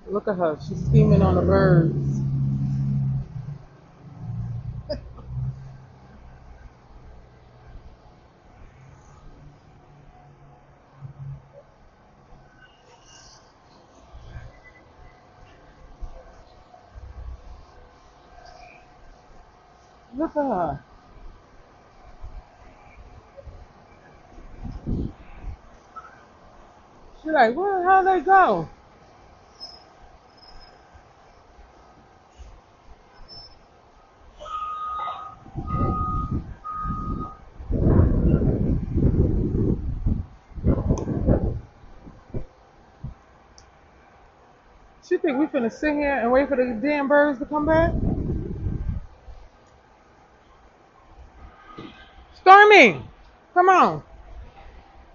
Look at her. She's scheming on the birds. Look at her. She's like, where the hell they go? She think we finna sit here and wait for the damn birds to come back? Stormy, come on.